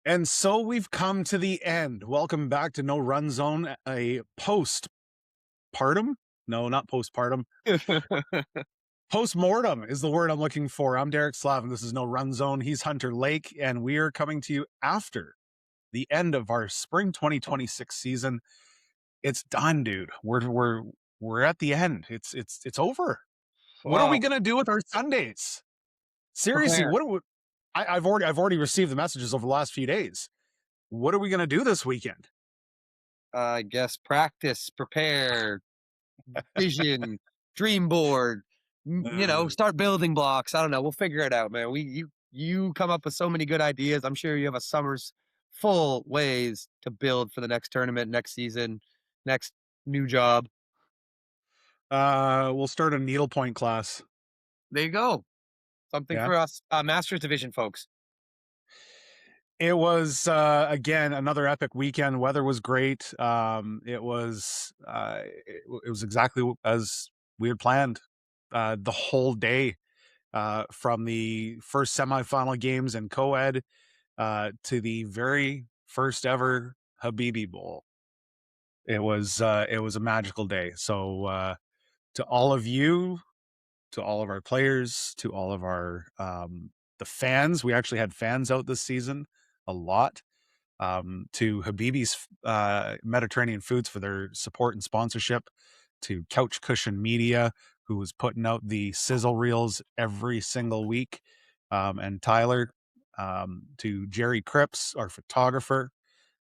And so we've come to the end. Welcome back to No Run Zone, a postpartum. No, not postpartum. Postmortem is the word I'm looking for. I'm Derek Slav, and this is No Run Zone. He's Hunter Lake, and we are coming to you after the end of our spring 2026 season. It's done, dude. We're at the end. It's over. What are we Well, gonna do with our Sundays? Seriously, prepare. what are we, I've already received the messages over the last few days. What are we gonna do this weekend? I guess practice, prepare, vision, dream board. Uh, Start building blocks. I don't know. We'll figure it out, man. You come up with so many good ideas. I'm sure you have a summer's full ways to build for the next tournament, next season, next new job. we'll start a needlepoint class. There you go. Something Yeah. for us, Masters Division folks. It was again another epic weekend. Weather was great. It was exactly as we had planned. The whole day, from the first semifinal games in co-ed to the very first ever Habibi Bowl. It was a magical day. So to all of you, to all of our players, to all of our the fans. We actually had fans out this season a lot. To Habibi's Mediterranean Foods for their support and sponsorship, to Couch Cushion Media, who was putting out the sizzle reels every single week, and Tyler, to Jerry Cripps, our photographer,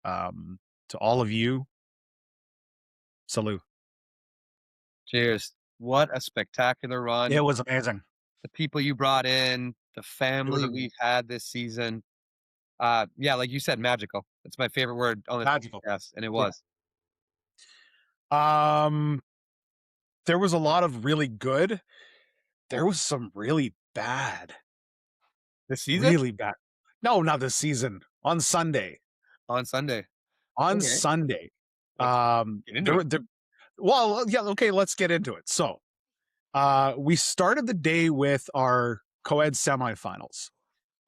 to all of you, salute. Cheers. What a spectacular It run. was amazing. The people you brought in, the It was family we've had this season. Yeah, like you said, magical. That's my favorite word on this magical. podcast, and it Yeah. was. Um, there was a lot of really good. There was some really bad, This season? really bad. No, not this season. On Sunday. On Sunday. On Okay, Sunday. let's get into it. There well, yeah, okay, let's get into it. So, we started the day with our co-ed semifinals.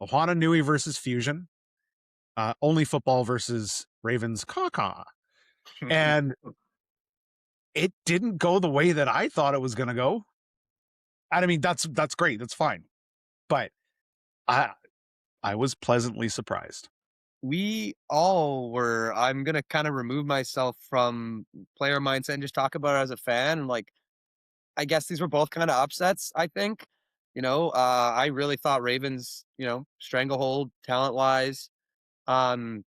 Ohana Nui versus Fusion, Only Football versus Ravens Caca. And it didn't go the way that I thought it was gonna go. And I mean, that's great, that's fine. But I I was pleasantly surprised. We all were. I'm gonna kind of remove myself from player mindset and just talk about it as a fan. And like, I guess these were both kind of upsets. I think, I really thought Ravens, stranglehold talent wise. Um,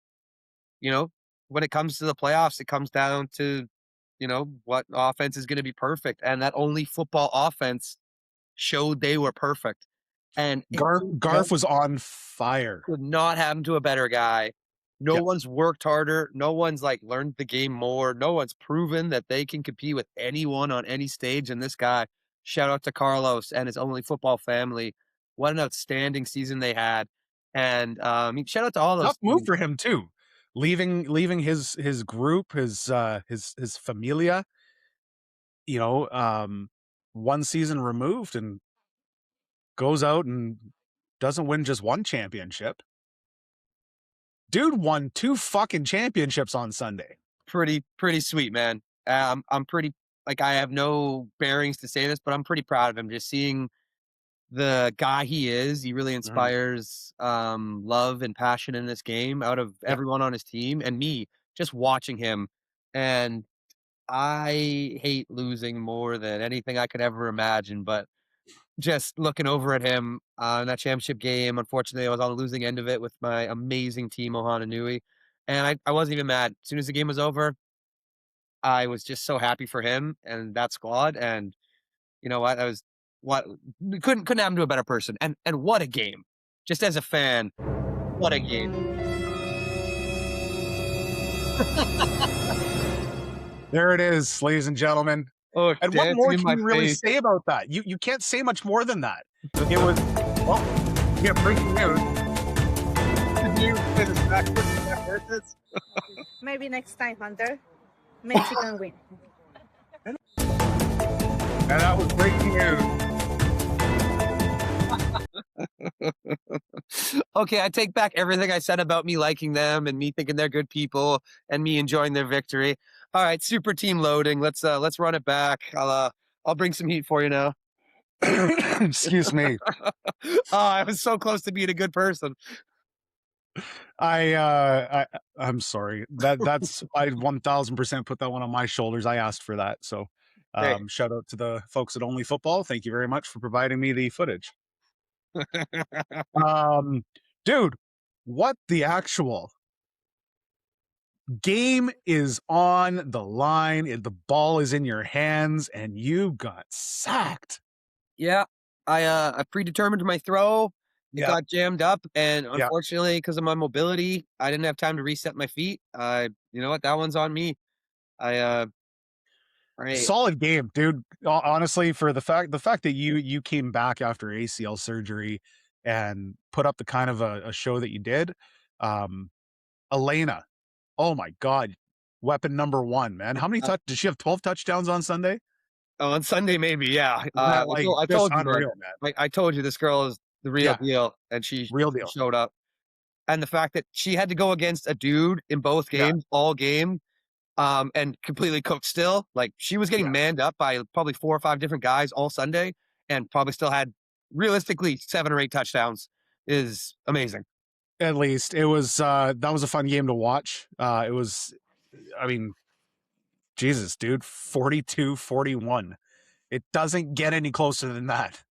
you know, when it comes to the playoffs, it comes down to, what offense is going to be perfect. And that only football offense showed they were perfect. And it Garf was on fire. could not happen to a better guy. No Yeah. one's worked harder. No one's like learned the game more. No one's proven that they can compete with anyone on any stage. And this guy, shout out to Carlos and his only football family. What an outstanding season they had. And shout out to all those Tough move teams. for him too. Leaving his group, his familia, you know, one season removed and goes out and doesn't win just one championship. Dude won 2 fucking championships on Sunday. Pretty sweet, man. I'm pretty like I have no bearings to say this, but I'm pretty proud of him. Just seeing the guy he is, he really Mhm. inspires love and passion in this game out of Yep. everyone on his team and me just watching him. And I hate losing more than anything I could ever imagine, but just looking over at him in that championship game, unfortunately, I was on the losing end of it with my amazing team, Ohana Nui. And I wasn't even mad. As soon as the game was over, I was just so happy for him and that squad. And you know what? I was what couldn't happen to a better person. And what a game! Just as a fan, what a game! There it is, ladies and gentlemen. Oh, And what dancing more in can my you really face. say about that? You can't say much more than that. It was well, yeah, breaking news. Did you play this backwards? Maybe next time, Hunter. Mexican win. And that was breaking news. Okay, I take back everything I said about me liking them and me thinking they're good people and me enjoying their victory. All right, super team loading. Let's run it back. I'll bring some heat for you now. Excuse me. Oh, I was so close to being a good person. I'm sorry. That's I 1000% put that one on my shoulders. I asked for that. So Hey. shout out to the folks at Only Football. Thank you very much for providing me the footage. Um dude, what the actual game is on the line. The ball is in your hands and you got sacked. Yeah, I predetermined my throw. It Yep. got jammed up, and Yep. unfortunately, because of my mobility, I didn't have time to reset my feet. You know what? That one's on me. I right. Solid game, dude. Honestly, for the fact that you came back after ACL surgery and put up the kind of a show that you did, um, Elena, oh my god, weapon number one, man. How many touch did she have? 12 touchdowns on Sunday? Oh, on Sunday, maybe, yeah. Isn't that like I just told you, man. unreal, man? I told you this girl is the real Yeah, deal, and she real deal. showed up. And the fact that she had to go against a dude in both Yeah, games, all game, and completely cooked still. Like, she was getting yeah. manned up by probably 4 or 5 different guys all Sunday and probably still had realistically 7 or 8 touchdowns is amazing. At least it was that was a fun game to watch. It was, I mean, Jesus, dude, 42-41. It doesn't get any closer than that.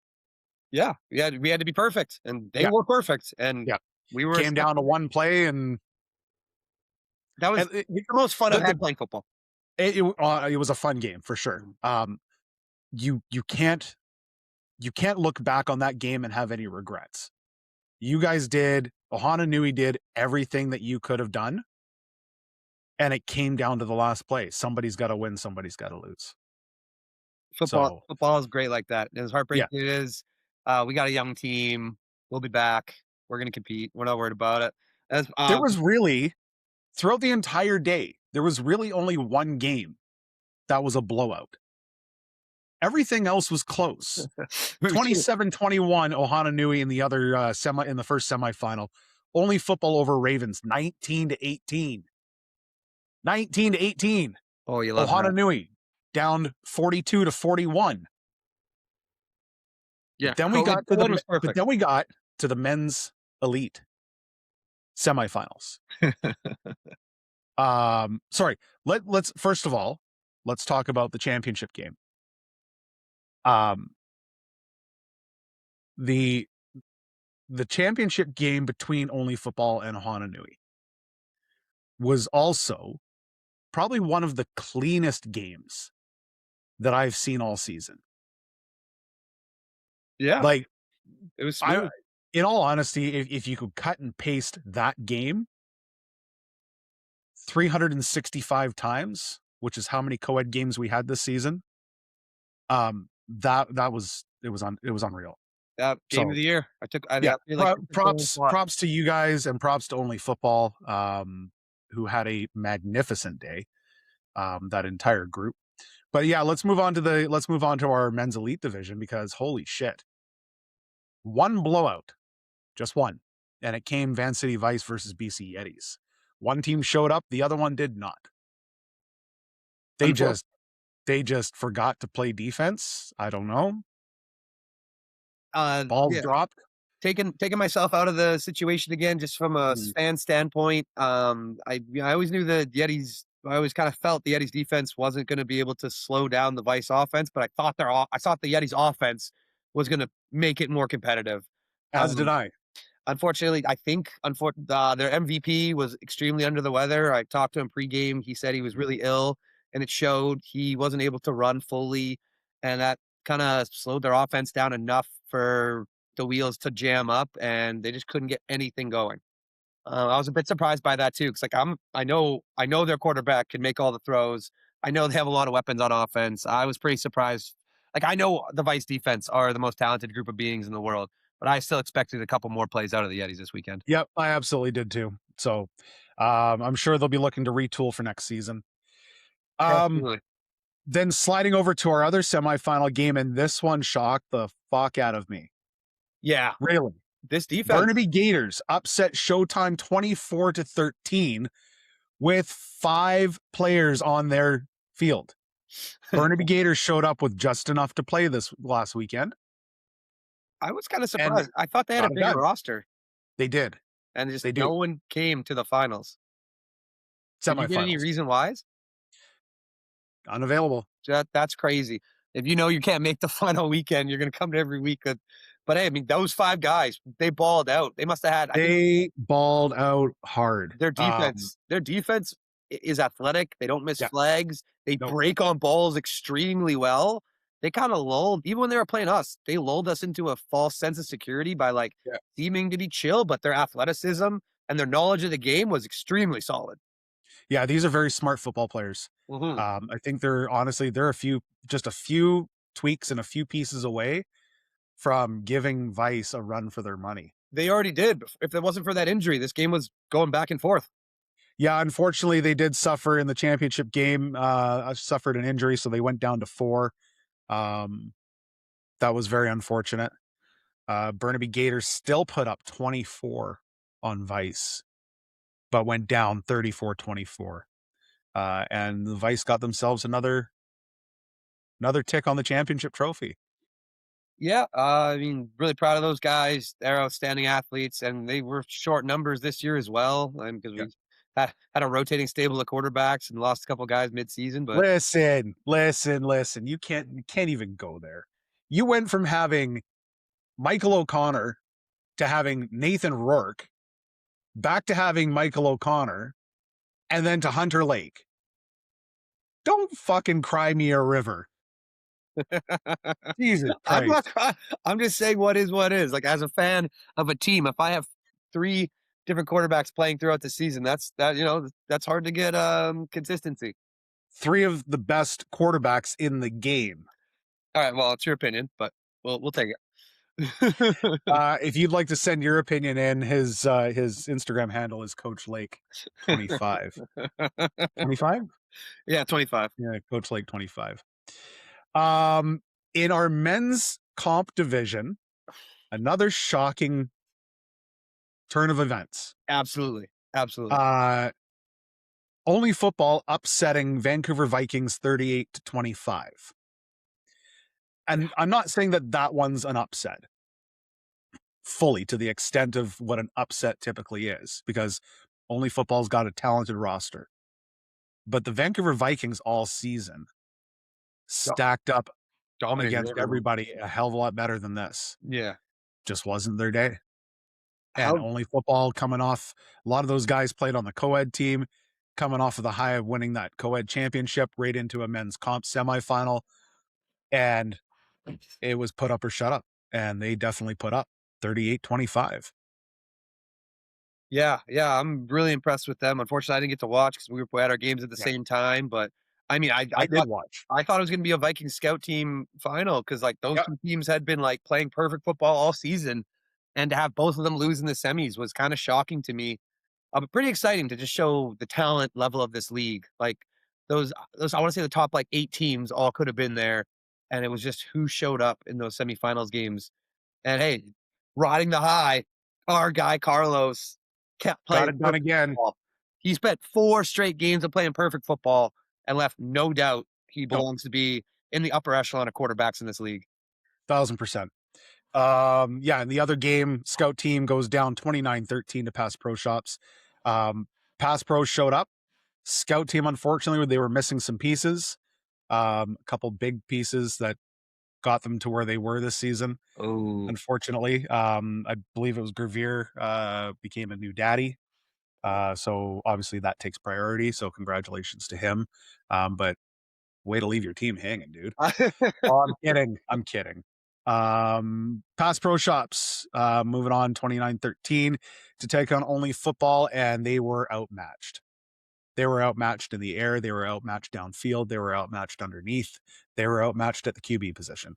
Yeah, we had to be perfect, and they Yeah, were perfect, and yeah. we were Came down to expecting it. one play and That was And it the most fun I've the had playing football. it was a fun game for sure. Mhm. You can't look back on that game and have any regrets. You guys did Ohana Nui did everything that you could have done, and it came down to the last play. Somebody's gotta win, somebody's gotta lose. So, Football is great like that. As yeah. heartbreaking it is, we got a young team. We'll be back. We're gonna compete. We're not worried about it. As There was really throughout the entire day, there was really only one game that was a blowout. Everything else was close. we should 27-21 Ohana Nui in the other in the first semifinal. Only Football over Ravens 19-18. 19-18. oh, you love Ohana that. Nui down 42-41. Yeah, Then we got to COVID the was perfect. men's elite semifinals. Sorry. Let's first of all, let's talk about the championship game. Um the the championship game between Only Football and Ohana Nui was also probably one of the cleanest games that I've seen all season. Yeah, Like, it was I smooth. in all honesty, if you could cut and paste that game 365 times, which is how many co-ed games we had this season, that was it was unreal. Game of So the year. I yeah, feel like took the full slot. props to you guys and props to Only Football, who had a magnificent day. That entire group. But yeah, let's move on to our men's elite division because holy shit. One blowout, just one. And it came Van City Vice versus BC Yetis. One team showed up, the other one did not. They Unfor just they just forgot to play defense. I don't know. Balls yeah. dropped. Taking myself out of the situation again, just from a Mm. fan standpoint. I always knew the Yetis. I always kind of felt the Yetis defense wasn't going to be able to slow down the Vice offense, but I thought the Yetis offense was going to make it more competitive. As did Um, I. Unfortunately, I think their MVP was extremely under the weather. I talked to him pregame. He said he was really ill, and it showed. He wasn't able to run fully, and that kind of slowed their offense down enough for the wheels to jam up, and they just couldn't get anything going. I was a bit surprised by that too, because I know their quarterback can make all the throws. I know they have a lot of weapons on offense. I was pretty surprised. Like I know the Vice defense are the most talented group of beings in the world, but I still expected a couple more plays out of the Yetis this weekend. Yep, I absolutely did too. So I'm sure they'll be looking to retool for next season. Um, Absolutely. then sliding over to our other semifinal game, and this one shocked the fuck out of me. Yeah. Really? This defense, Burnaby Gators upset Showtime 24-13 with 5 players on their field. Burnaby Gators showed up with just enough to play this last weekend, I was kind of and surprised. I thought they had a got it bigger done. roster, They did. and just They no do. one came to the finals. Did you get any Semifinals. reason whys? Unavailable. That's crazy. If you know you can't make the final weekend, you're gonna come to every week. But hey, I mean, those 5 guys, they balled out. They must have had. I think They balled out hard. their defense is athletic. They don't miss Yeah. flags. They Nope. break on balls extremely well. They kind of lulled, even when they were playing us, they lulled us into a false sense of security by like Yeah. seeming to be chill, but their athleticism and their knowledge of the game was extremely solid. Yeah, these are very smart football players. Mhm. I think they're just a few tweaks and a few pieces away from giving Vice a run for their money. They already did. If it wasn't for that injury, this game was going back and forth. Yeah, unfortunately, they did suffer in the championship game. Suffered an injury, so they went down to 4. Um, that was very unfortunate. Burnaby Gators still put up 24 on Vice, but went down 34-24. And the Vice got themselves another tick on the championship trophy. Yeah, I mean, really proud of those guys. They're outstanding athletes, and they were short numbers this year as well. And because Yeah. we had a rotating stable of quarterbacks and lost a couple guys mid-season, but Listen. You can't even go there. You went from having Michael O'Connor to having Nathan Rourke, back to having Michael O'Connor, and then to Hunter Lake. Don't fucking cry me a river. Jesus I'm Christ. not. I'm just saying what is what is. Like as a fan of a team, if I have 3 different quarterbacks playing throughout the season, that's hard to get consistency. 3 of the best quarterbacks in the game. All right, well, it's your opinion, but we'll take it. If you'd like to send your opinion in, his Instagram handle is Coach Lake 25. 25? Yeah, 25. Yeah, Coach Lake 25. In our men's comp division, another shocking turn of events. Absolutely. Only Football upsetting Vancouver Vikings 38-25. And I'm not saying that one's an upset fully to the extent of what an upset typically is, because Only Football's got a talented roster. But the Vancouver Vikings all season stacked up Dominated against everyone. everybody a hell of a lot better than this. Yeah. Just wasn't their day. And How Only Football coming off, a lot of those guys played on the co-ed team, coming off of the high of winning that co-ed championship right into a men's comp semifinal. And it was put up or shut up. And they definitely put up 38-25. Yeah, I'm really impressed with them. Unfortunately, I didn't get to watch because we had our games at the Yeah. same time, but I mean, I did watch. I thought it was gonna be a Viking scout team final because, like, those Yeah. 2 teams had been, like, playing perfect football all season, and to have both of them lose in the semis was kinda shocking to me, but pretty exciting to just show the talent level of this league. Like, those I wanna say the top, like, 8 teams all could have been there, and it was just who showed up in those semifinals games. And, hey, riding the high, our guy Carlos kept Got playing it done perfect again. football. He spent 4 straight games of playing perfect football and left no doubt he Nope. belongs to be in the upper echelon of quarterbacks in this league. 1,000%. Yeah, in the other game, Scout team goes down 29-13 to Pass Pro Shops. Pass Pro showed up. Scout team, unfortunately, they were missing some pieces. A couple big pieces that got them to where they were this season. Oh, Unfortunately, I believe it was Gravier became a new daddy. So obviously that takes priority. So congratulations to him. But way to leave your team hanging, dude. Oh, I'm kidding. I'm kidding. Pass Pro Shops, moving on 29-13 to take on Only Football, and they were outmatched. They were outmatched in the air. They were outmatched downfield. They were outmatched underneath. They were outmatched at the QB position.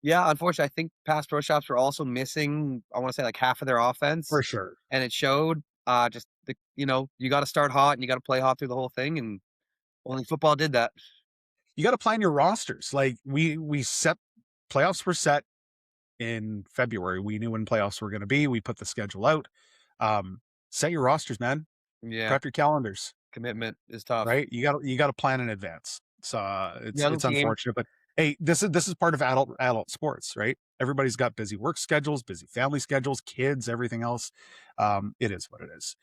Yeah, unfortunately, I think past pro shops were also missing, I wanna say, like, half of their offense, For sure. and it showed, just you gotta start hot and you gotta play hot through the whole thing, and only football did that. You got to plan your rosters. Like we set playoffs were set in February. We knew when playoffs were going to be. We put the schedule out. Set your rosters, man. Yeah, Prep your calendars, commitment is tough. right? You got to plan in advance. So Young it's team. unfortunate, but hey, this is part of adult sports, right? Everybody's got busy work schedules, busy family schedules, kids, everything else. It is what it is.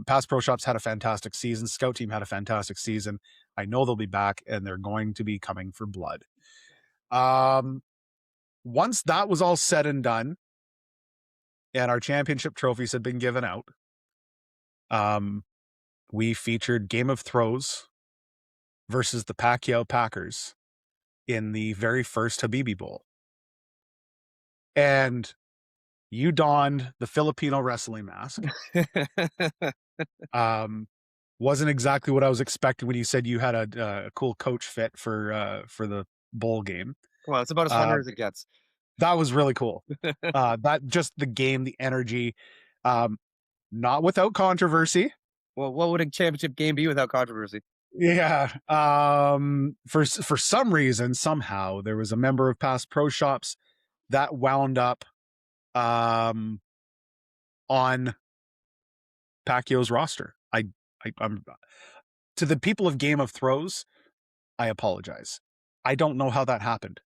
Past Pro Shops had a fantastic season. Scout team had a fantastic season. I know they'll be back, and they're going to be coming for blood. Once that was all said and done, and our championship trophies had been given out, we featured Game of Throws versus the Pacquiao Packers in the very first Habibi Bowl. And you donned the Filipino wrestling mask. Wasn't exactly what I was expecting when you said you had a cool coach fit for the bowl game. Well, it's about as Uh, hunter as it gets. that was really cool. That just the game, the energy, not without controversy. Well, what would a championship game be without controversy? Yeah. For some reason, somehow, there was a member of Past Pro Shops that wound up on Pacquiao's roster. I'm to the people of Game of Throws, I apologize. I don't know how that happened.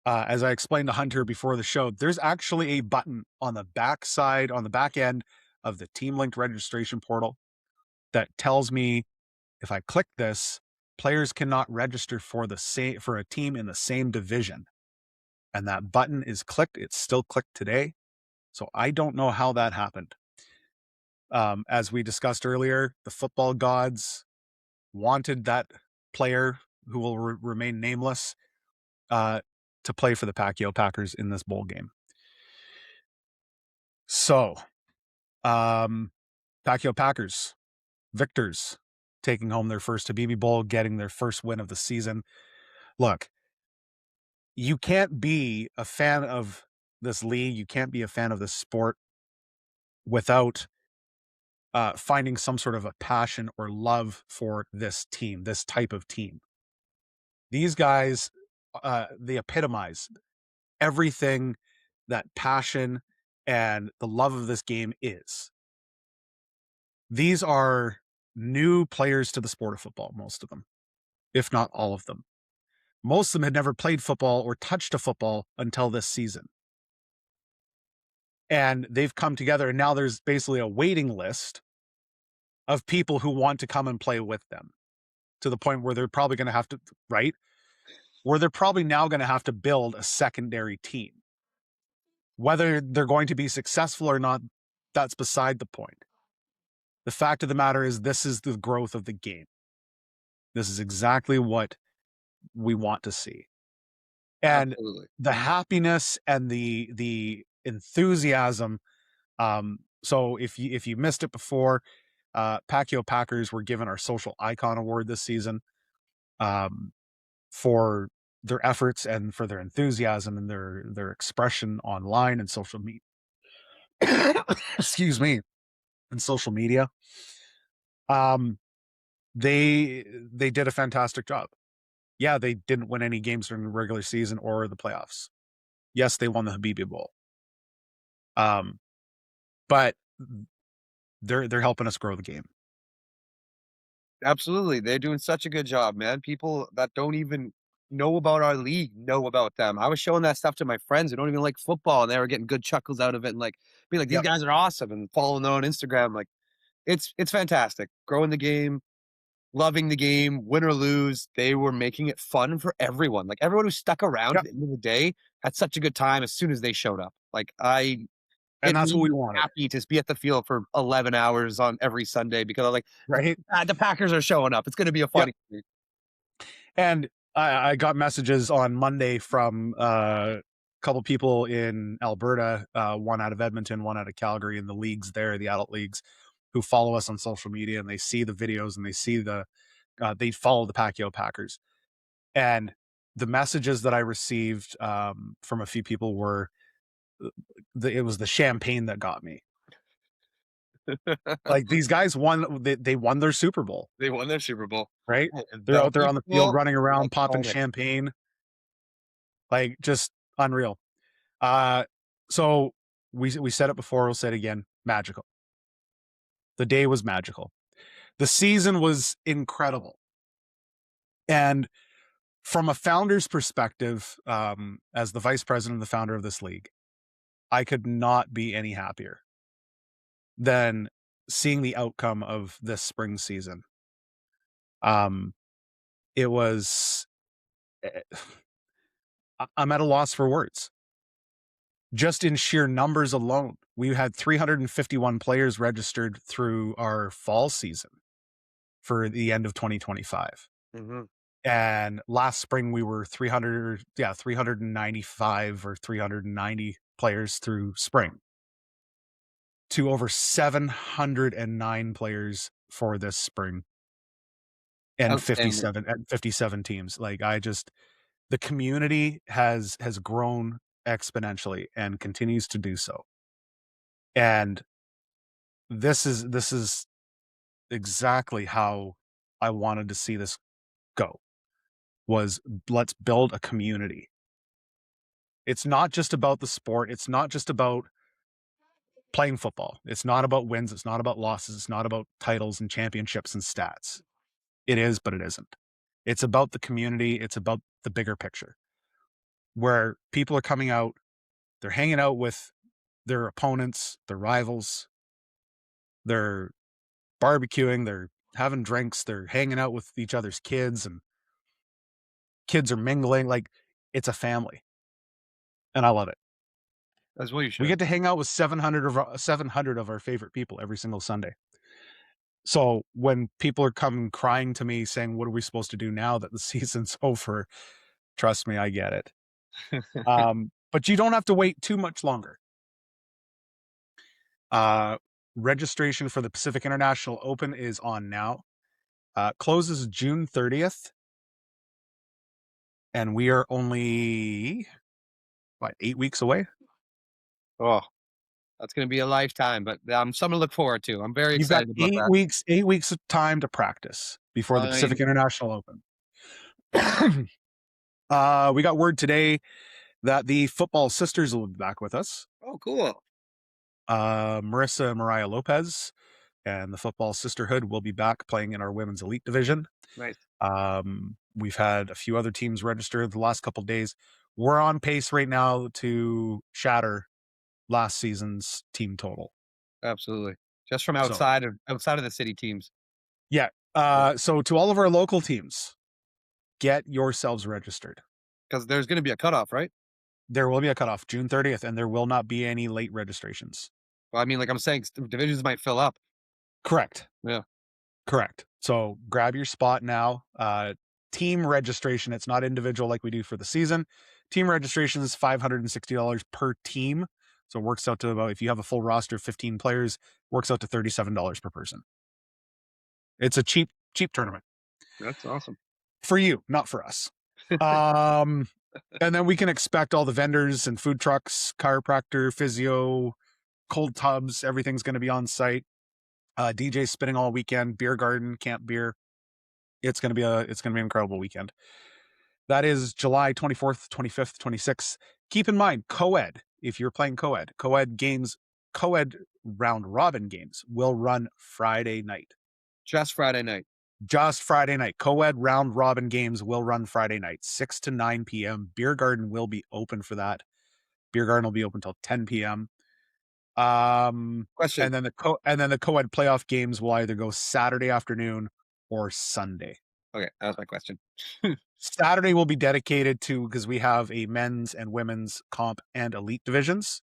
As I explained to Hunter before the show, there's actually a button on the back side, on the back end of the Team Linked registration portal that tells me if I click this, players cannot register for a team in the same division. And that button is clicked. It's still clicked today. So I don't know how that happened. As we discussed earlier, the football gods wanted that player who will remain nameless to play for the Pacquiao Packers in this bowl game. So, Pacquiao Packers, victors, taking home their first Habibi Bowl, getting their first win of the season. Look, you can't be a fan of this league, you can't be a fan of this sport without finding some sort of a passion or love for this team, this type of team. These guys, they epitomize everything that passion and the love of this game is. These are new players to the sport of football, most of them, if not all of them. Most of them had never played football or touched a football until this season. And they've come together, and now there's basically a waiting list of people who want to come and play with them, to the point where they're probably going to have to, right? Where they're probably now going to have to build a secondary team. Whether they're going to be successful or not, that's beside the point. The fact of the matter is, this is the growth of the game. This is exactly what we want to see. And Absolutely. the happiness and the enthusiasm. So if you missed it before, Pacquiao Packers were given our social icon award this season for their efforts and for their enthusiasm and their expression online and social media. Excuse me, and social media. They did a fantastic job. Yeah, they didn't win any games during the regular season or the playoffs. Yes, they won the Habibi Bowl. But they're helping us grow the game. Absolutely. They're doing such a good job, man. People that don't even know about our league know about them. I was showing that stuff to my friends who don't even like football, and they were getting good chuckles out of it and like being like, these Yep. guys are awesome, and following them on Instagram. Like it's fantastic. Growing the game, loving the game, win or lose, they were making it fun for everyone. Like everyone who stuck around Yep. at the end of the day had such a good time as soon as they showed up. And It that's made what we me wanted, happy to be at the field for 11 hours on every Sunday because I'm like, right? the Packers are showing up. It's going to be a Yep. funny week." And I got messages on Monday from a couple people in Alberta, one out of Edmonton, one out of Calgary, in the leagues there, the adult leagues, who follow us on social media, and they see the videos and they see they follow the Pacquiao Packers. And the messages that I received from a few people were, it was the champagne that got me. Like, these guys won, they won their Super Bowl, They won their Super Bowl. right? And They're the out there on the field people running around, popping iconic. champagne, like, just unreal. So we said it before, we'll say it again. Magical. The day was magical. The season was incredible. And from a founder's perspective, as the vice president and the founder of this league, I could not be any happier than seeing the outcome of this spring season. Um, it was, eh, I'm at a loss for words. Just in sheer numbers alone, we had 351 players registered through our fall season for the end of 2025. Mhm. And last spring we were 395 or 390 players through spring to over 709 players for this spring and Outstanding. 57 teams. Like the community has grown exponentially and continues to do so. And this is exactly how I wanted to see this go. Was let's build a community. It's not just about the sport. It's not just about playing football. It's not about wins. It's not about losses. It's not about titles and championships and stats. It is, but it isn't. It's about the community. It's about the bigger picture where people are coming out, they're hanging out with their opponents, their rivals, they're barbecuing, they're having drinks, they're hanging out with each other's kids, and kids are mingling. Like, it's a family, and I love it. That's what you We should. get to hang out with 700 of our favorite people every single Sunday. So when people are coming crying to me saying, "What are we supposed to do now that the season's over?" Trust me, I get it. But you don't have to wait too much longer. Uh, Registration for the Pacific International Open is on now. Closes June 30th, and we are only 8 weeks away. Oh, that's gonna be a lifetime, but, something to look forward to. I'm very You've got excited about 8 that. weeks, 8 weeks of time to practice before the Pacific Fine. International Open. We got word today that the football sisters will be back with us. Oh, cool. Marissa and Mariah Lopez and the football sisterhood will be back playing in our women's elite division. Nice. We've had a few other teams register the last couple of days. We're on pace right now to shatter last season's team total. Absolutely. Just from So, outside of the city teams. yeah. So to all of our local teams, get yourselves registered. Because there's gonna be a cutoff, right? There will be a cutoff June 30th, and there will not be any late registrations. Well, I mean, like I'm saying, divisions might fill up. Correct. Yeah. Correct. So grab your spot now. Team registration, it's not individual like we do for the season. Team registration is $560 per team. So it works out to about, if you have a full roster of 15 players, works out to $37 per person. It's a cheap tournament That's awesome. for you, not for us. And then we can expect all the vendors and food trucks, chiropractor, physio, cold tubs, everything's going to be on site. DJ spinning all weekend, beer garden, camp beer. It's going to be an incredible weekend. That is July 24th, 25th, 26th. Keep in mind, co-ed, if you're playing co-ed games, co-ed round robin games will run Friday night. Just Friday night. Just Friday night. Co-ed round robin games will run Friday night, 6 to 9 p.m. Beer garden will be open for that. Beer garden will be open until 10 p.m. Question. And then the co-ed playoff games will either go Saturday afternoon or Sunday. Okay, that was my question. Saturday will be dedicated to, because we have a men's and women's comp and elite divisions.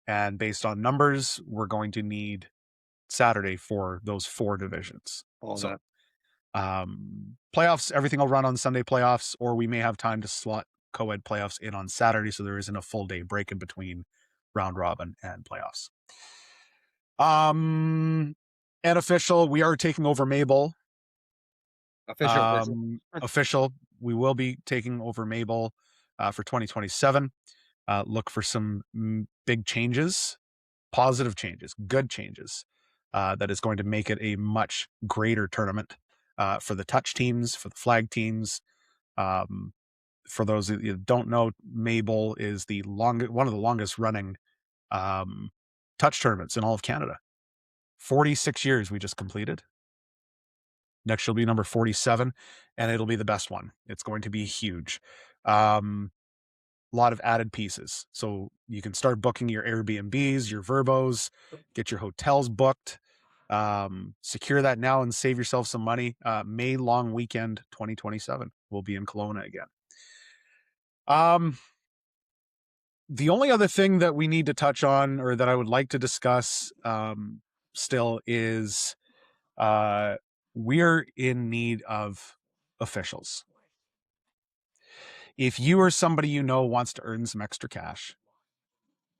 And based on numbers, we're going to need Saturday for those 4 divisions. All So, that. playoffs, everything will run on Sunday playoffs, or we may have time to slot co-ed playoffs in on Saturday. So there isn't a full day break in between round robin and playoffs. And official, we are taking over Mabel. Official. Official, we will be taking over Mabel for 2027. Look for some big changes, positive changes, good changes. That is going to make it a much greater tournament for the touch teams, for the flag teams, for those that you don't know, Mabel is one of the longest running um, touch tournaments in all of Canada. 46 years we just completed. Next year will be number 47, and it'll be the best one. It's going to be huge. A lot of added pieces. So you can start booking your Airbnbs, your Verbos, get your hotels booked. Secure that now and save yourself some money. May long weekend 2027 will be in Kelowna again. The only other thing that we need to touch on, or that I would like to discuss still, is we're in need of officials. If you or somebody you know wants to earn some extra cash,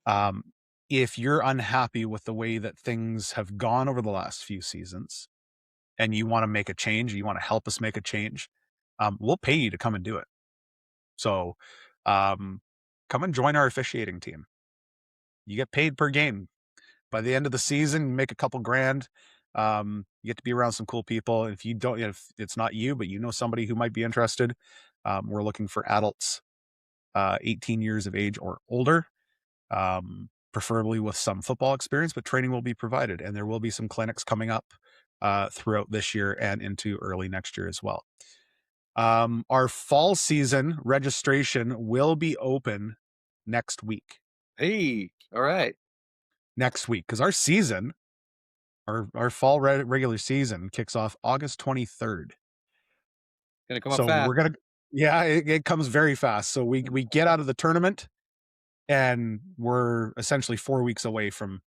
um, if you're unhappy with the way that things have gone over the last few seasons and you want to make a change, you want to help us make a change, we'll pay you to come and do it. So come and join our officiating team. You get paid per game. By the end of the season, make a couple grand. You get to be around some cool people. If you don't, if it's not you, but you know somebody who might be interested, we're looking for adults 18 years of age or older, preferably with some football experience, but training will be provided. And there will be some clinics coming up throughout this year and into early next year as well. Our fall season registration will be open next week. Hey, all right. Next week, because our season, our fall regular season kicks off August 23rd. Gonna come up So fast. yeah, it comes very fast. So we get out of the tournament and we're essentially 4 weeks away from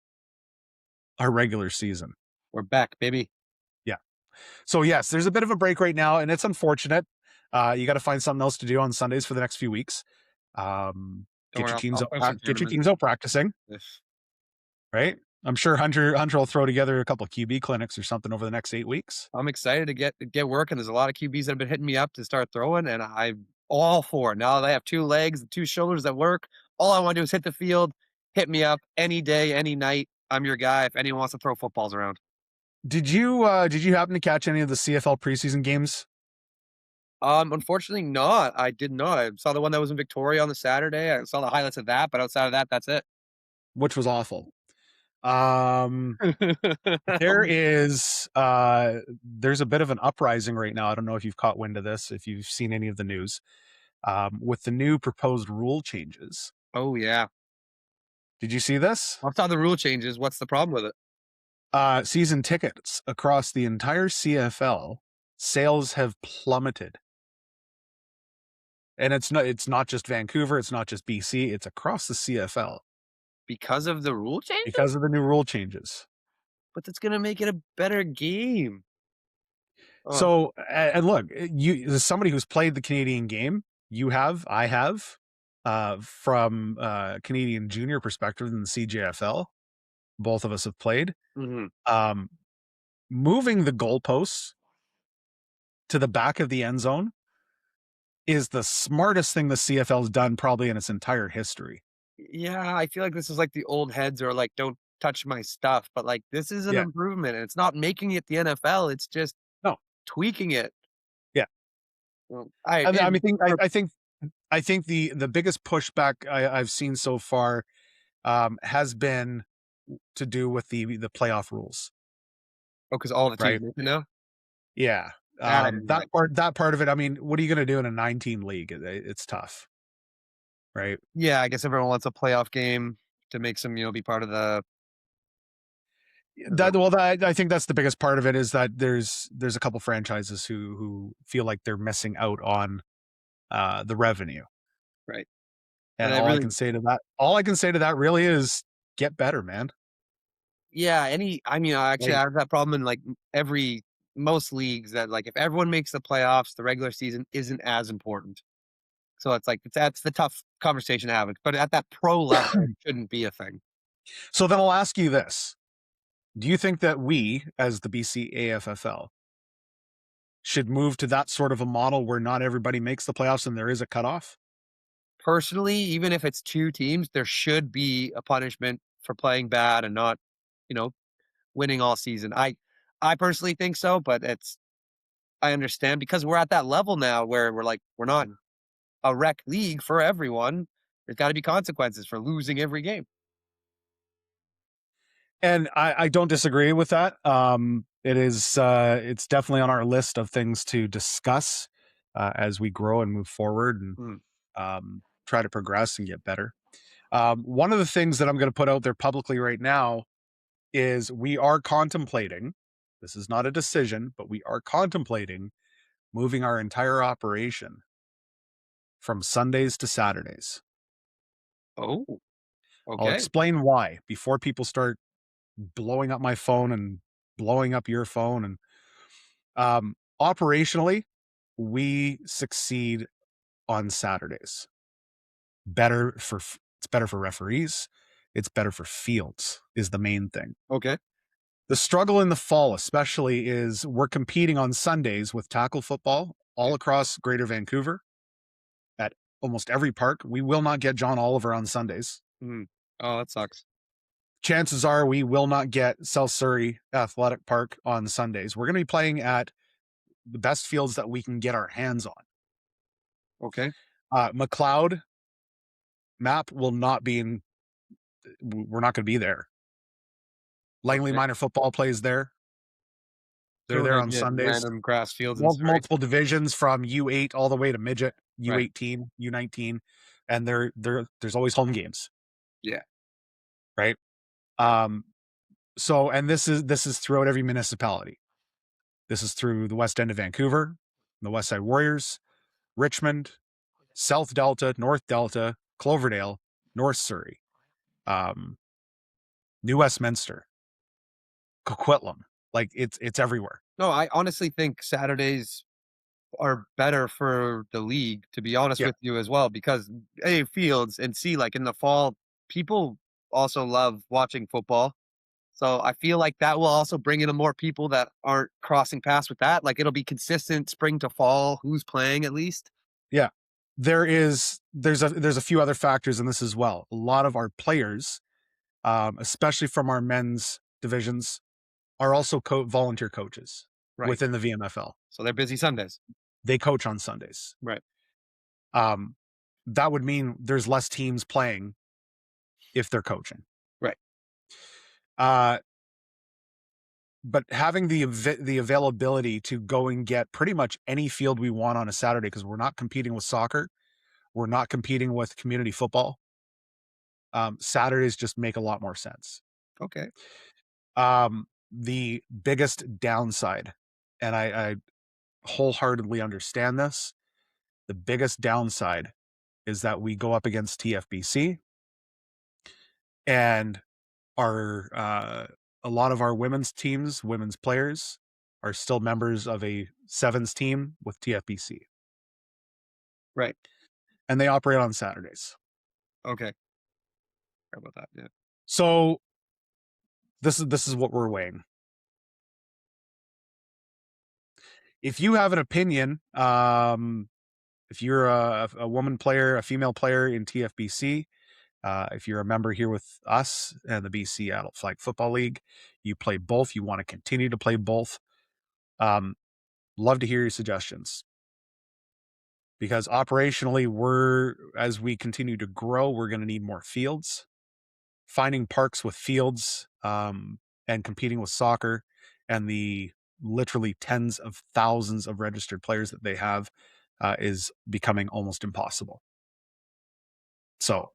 our regular season. We're back, baby. Yeah. So yes, there's a bit of a break right now, and it's unfortunate. You got to find something else to do on Sundays for the next few weeks. Don't Get worry, your teams I'll out, post some get your tournaments. teams out practicing, If right? I'm sure Hunter will throw together a couple of QB clinics or something over the next 8 weeks. I'm excited to get working. There's a lot of QBs that have been hitting me up to start throwing, and I'm all for it. Now that I have 2 legs, 2 shoulders that work, all I want to do is hit the field. Hit me up any day, any night. I'm your guy if anyone wants to throw footballs around. Did you happen to catch any of the CFL preseason games? Unfortunately not. I did not. I saw the one that was in Victoria on the Saturday. I saw the highlights of that, but outside of that, that's it. Which was awful. There is there's a bit of an uprising right now. I don't know if you've caught wind of this, if you've seen any of the news, with the new proposed rule changes. Oh yeah. Did you see this? I saw the rule changes. What's the problem with it? Season tickets across the entire CFL sales have plummeted. And it's not just Vancouver, it's not just BC, it's across the CFL Because of the rule changes? because of the new rule changes. But that's gonna make it a better game. Oh, So, and look, you, as somebody who's played the Canadian game, I have, from Canadian junior perspective in the CJFL, both of us have played. mhm. Moving the goalposts to the back of the end zone is the smartest thing the CFL's done probably in its entire history. Yeah, I feel like this is like the old heads are like, "Don't touch my stuff," but, like, this is an Yeah. improvement, and it's not making it the NFL, it's just No. tweaking it. Yeah. Well, I mean, and for I think the biggest pushback I've seen so far has been to do with the playoff rules, 'cause all the right? teams make it now? Yeah. That I didn't like. That part of it. I mean, what are you going to do in a 19 league? It's tough, right? Yeah, I guess everyone wants a playoff game to make some, be part of the I think that's the biggest part of it, is that there's a couple franchises who feel like they're missing out on the revenue. right, and And I all really all I can say to that really is get better, man. yeah, actually, Like, I have that problem in, like, most leagues that, like, if everyone makes the playoffs, the regular season isn't as important. So it's like, that's the tough conversation to have, but at that pro level, it shouldn't be a thing. so then I'll ask you this. Do you think that we, as the BC AFFL, should move to that sort of a model where not everybody makes the playoffs and there is a cutoff? Personally, even if it's 2 teams, there should be a punishment for playing bad and not, you know, winning all season. I personally think so, but I understand because we're at that level now where we're like, we're not Mm. a rec league for everyone, there's got to be consequences for losing every game. And I don't disagree with that. It's definitely on our list of things to discuss as we grow and move forward and Mm. try to progress and get better. One of the things that I'm going to put out there publicly right now is we are contemplating, this is not a decision, but we are contemplating moving our entire operation from Sundays to Saturdays. Oh, I'll okay. explain why before people start blowing up my phone and blowing up your phone. And operationally, we succeed on Saturdays. It's better for referees. It's better for fields is the main thing. Okay. The struggle in the fall, especially, is we're competing on Sundays with tackle football all across Greater Vancouver at almost every park. We will not get John Oliver on Sundays. Mm. Oh, that sucks. Chances are we will not get South Surrey Athletic Park on Sundays. We're going to be playing at the best fields that we can get our hands on. Okay. McLeod map will not be in, we're not going to be there. Langley Okay. Minor Football plays there. They're So there they on get Sundays. random grass fields and Multiple divisions from U8 all the way to midget, Right. U18, U19, and there's always home games. Yeah. Right. So, and this is throughout every municipality. This is through the West End of Vancouver, the West Side Warriors, Richmond, South Delta, North Delta, Cloverdale, North Surrey, New Westminster, Coquitlam. Like it's everywhere. No, I honestly think Saturdays are better for the league, to be honest Yeah. with you as well, because A, fields and C, like in the fall, people also love watching football. So I feel like that will also bring in more people that aren't crossing paths with that. Like it'll be consistent spring to fall, who's playing at least. Yeah. There's a few other factors in this as well. A lot of our players, especially from our men's divisions, are also volunteer coaches Right. within the VMFL. So they're busy Sundays. They coach on Sundays. Right. That would mean there's less teams playing if they're coaching. Right. But having the availability to go and get pretty much any field we want on a Saturday, because we're not competing with soccer, we're not competing with community football. Saturdays just make a lot more sense. Okay. The biggest downside, and I wholeheartedly understand this, the biggest downside is that we go up against TFBC and a lot of our women's players are still members of a sevens team with TFBC. Right. And they operate on Saturdays. Okay. How about that? Yeah. So this is what we're weighing. If you have an opinion, if you're a woman player, a female player in TFBC, if you're a member here with us and the BC Adult Flag Football League, you play both, you want to continue to play both, love to hear your suggestions. Because operationally, as we continue to grow, we're going to need more fields. Finding parks with fields and competing with soccer and the literally tens of thousands of registered players that they have is becoming almost impossible. So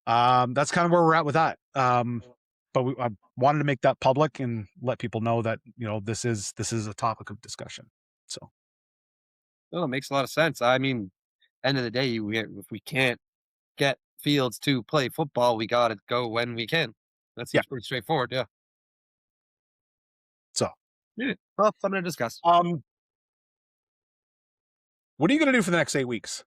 that's kind of where we're at with that. But I wanted to make that public and let people know that, this is a topic of discussion. So. No, it makes a lot of sense. I mean, end of the day, if we can't get fields to play football, we got to go when we can. That Yeah. seems pretty straightforward. Yeah. So. Yeah. Well, something to discuss. What are you going to do for the next 8 weeks?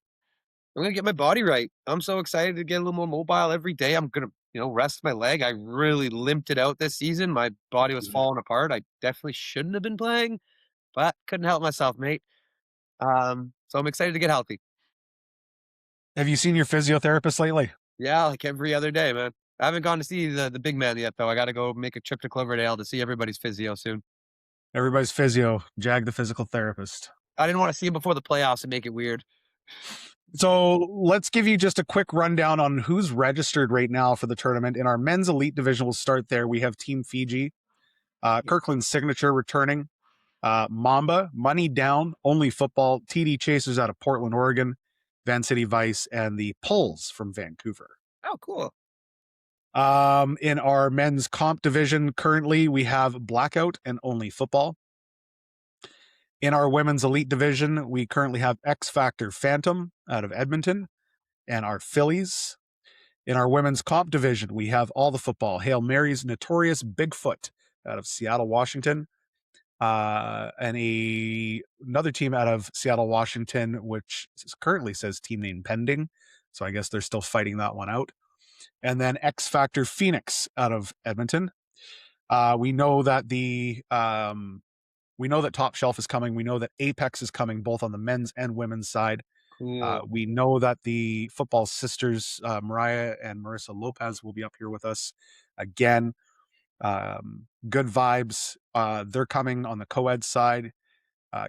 I'm gonna get my body right. I'm so excited to get a little more mobile every day. I'm gonna, rest my leg. I really limped it out this season. My body was falling apart. I definitely shouldn't have been playing, but couldn't help myself, mate. So I'm excited to get healthy. Have you seen your physiotherapist lately? Yeah, like every other day, man. I haven't gone to see the big man yet, though. I got to go make a trip to Cloverdale to see everybody's physio soon. Everybody's physio, Jag the physical therapist. I didn't want to see him before the playoffs and make it weird. So let's give you just a quick rundown on who's registered right now for the tournament. In our men's elite division, we'll start there. We have Team Fiji, Kirkland's Signature returning, Mamba, Money Down, Only Football, TD Chasers out of Portland, Oregon, Van City Vice, and the Pulls from Vancouver. Oh, cool. In our men's comp division, currently we have Blackout and Only Football. In our women's elite division, we currently have X Factor Phantom out of Edmonton and our Phillies. In our women's comp division, we have All the Football, Hail Mary's Notorious Bigfoot out of Seattle, Washington. And another team out of Seattle, Washington, which currently says team name pending. So I guess they're still fighting that one out. And then X Factor Phoenix out of Edmonton. We know that we know that Top Shelf is coming. We know that Apex is coming, both on the men's and women's side. Cool. We know that the football sisters, Mariah and Marissa Lopez, will be up here with us again. Good vibes. They're coming on the co-ed side.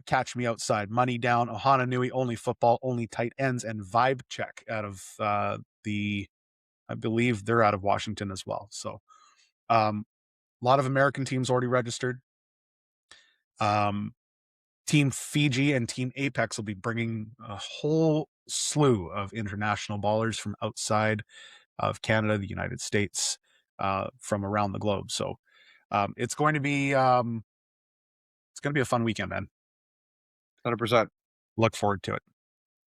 Catch Me Outside, Money Down, Ohana Nui, Only Football, Only Tight Ends, and Vibe Check out of I believe they're out of Washington as well. So a lot of American teams already registered. Team Fiji and Team Apex will be bringing a whole slew of international ballers from outside of Canada, the United States, from around the globe. So it's going to be a fun weekend, man. 100%. Look forward to it.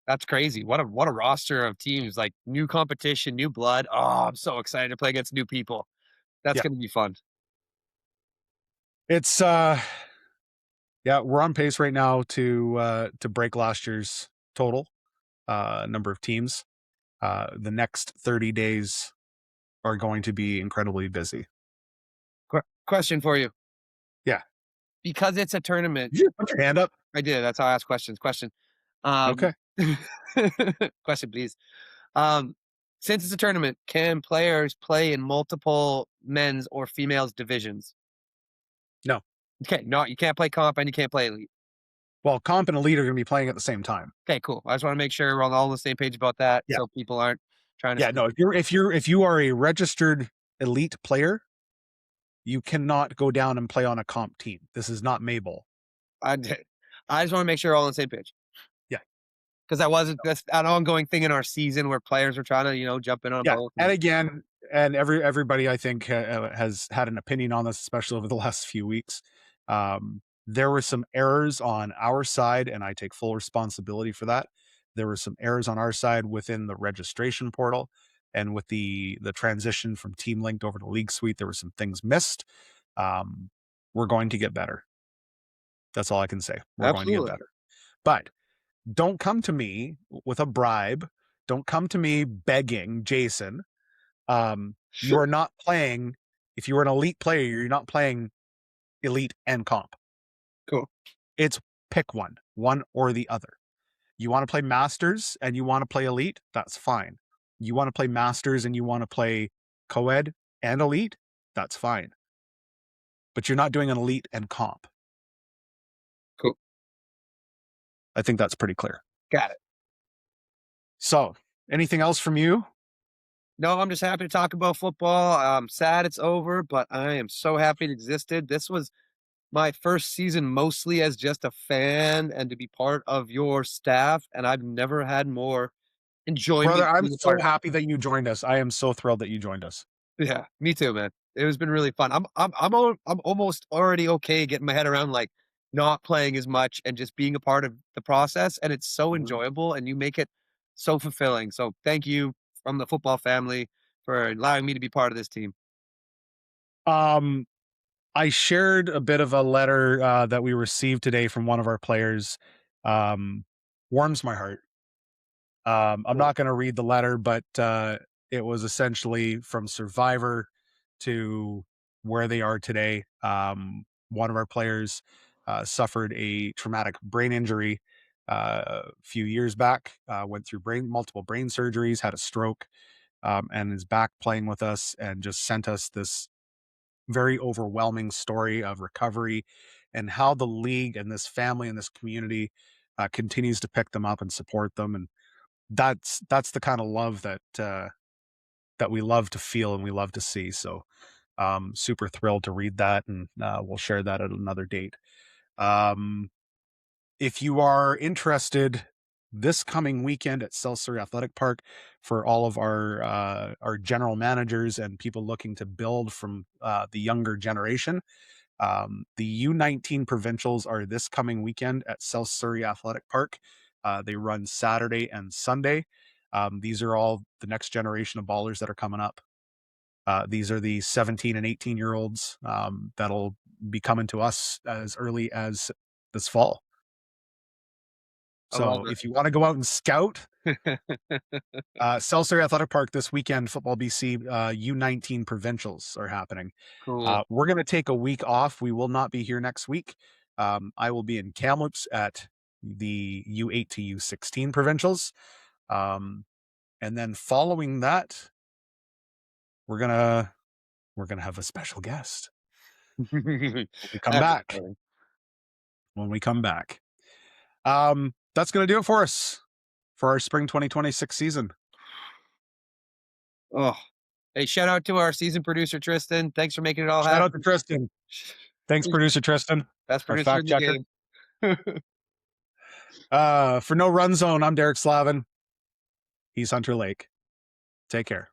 That's crazy. What a roster of teams, like new competition, new blood. Oh, I'm so excited to play against new people. That's Yeah. going to be fun. It's yeah, we're on pace right now to break last year's total number of teams. The next 30 days are going to be incredibly busy. Question for you. Yeah. Because it's a tournament. Did you put your hand up? I did. That's how I ask questions. Question. Okay. Question, please. Since it's a tournament, can players play in multiple men's or females divisions? No. Okay, no, you can't play comp and you can't play elite. Well, comp and elite are going to be playing at the same time. Okay, cool. I just want to make sure we're all on the same page about that, Yeah. so people aren't trying to. Yeah, no. If you are a registered elite player, you cannot go down and play on a comp team. This is not Mabel. I just want to make sure we're all on the same page. Yeah. Because that's an ongoing thing in our season where players are trying to, jump in on both. And again, and everybody I think has had an opinion on this, especially over the last few weeks. There were some errors on our side, and I take full responsibility for that. There were some errors on our side within the registration portal, and with the transition from Team Linked over to League Suite, there were some things missed. We're going to get better. That's all I can say. We're going to get better. But don't come to me with a bribe. Don't come to me begging, Jason. You are not playing. If you are an elite player, you're not playing elite and comp. Cool. It's pick one or the other. You want to play Masters and you want to play elite? That's fine. You want to play Masters and you want to play co-ed and elite? That's fine. But you're not doing an elite and comp. Cool. I think that's pretty clear. Got it. So, anything else from you? No, I'm just happy to talk about football. I'm sad it's over, but I am so happy it existed. This was my first season mostly as just a fan and to be part of your staff, and I've never had more enjoyment. Brother, I'm so happy that you joined us. I am so thrilled that you joined us. Yeah, me too, man. It has been really fun. I'm almost already okay getting my head around like not playing as much and just being a part of the process, and it's so enjoyable, and you make it so fulfilling. So thank you from the football family for allowing me to be part of this team. I shared a bit of a letter that we received today from one of our players. Warms my heart. I'm not going to read the letter, but it was essentially from Survivor to where they are today. One of our players suffered a traumatic brain injury a few years back, went through multiple brain surgeries, had a stroke, and is back playing with us, and just sent us this very overwhelming story of recovery and how the league and this family and this community continues to pick them up and support them. And that's the kind of love that we love to feel and we love to see. So super thrilled to read that, and we'll share that at another date. Um, if you are interested, this coming weekend at South Surrey Athletic Park, for all of our general managers and people looking to build from the younger generation, the U19 provincials are this coming weekend at South Surrey Athletic Park. They run Saturday and Sunday. These are all the next generation of ballers that are coming up. These are the 17 and 18-year-olds that'll be coming to us as early as this fall. I love So if you want to go out and scout, it. South Surrey Athletic Park this weekend, Football BC U19 provincials are happening. Cool. We're going to take a week off. We will not be here next week. I will be in Kamloops at the U8 to U16 provincials. And then following that, we're gonna have a special guest when we come That's back. exciting. When we come back, that's gonna do it for us for our spring 2026 season. Oh, hey, shout out to our season producer Tristan. Thanks for making it all Shout out to happen. Tristan. Thanks, producer Tristan, Best our producer in fact the checker. game. For No Run Zone, I'm Derek Slavin. He's Hunter Lake. Take care.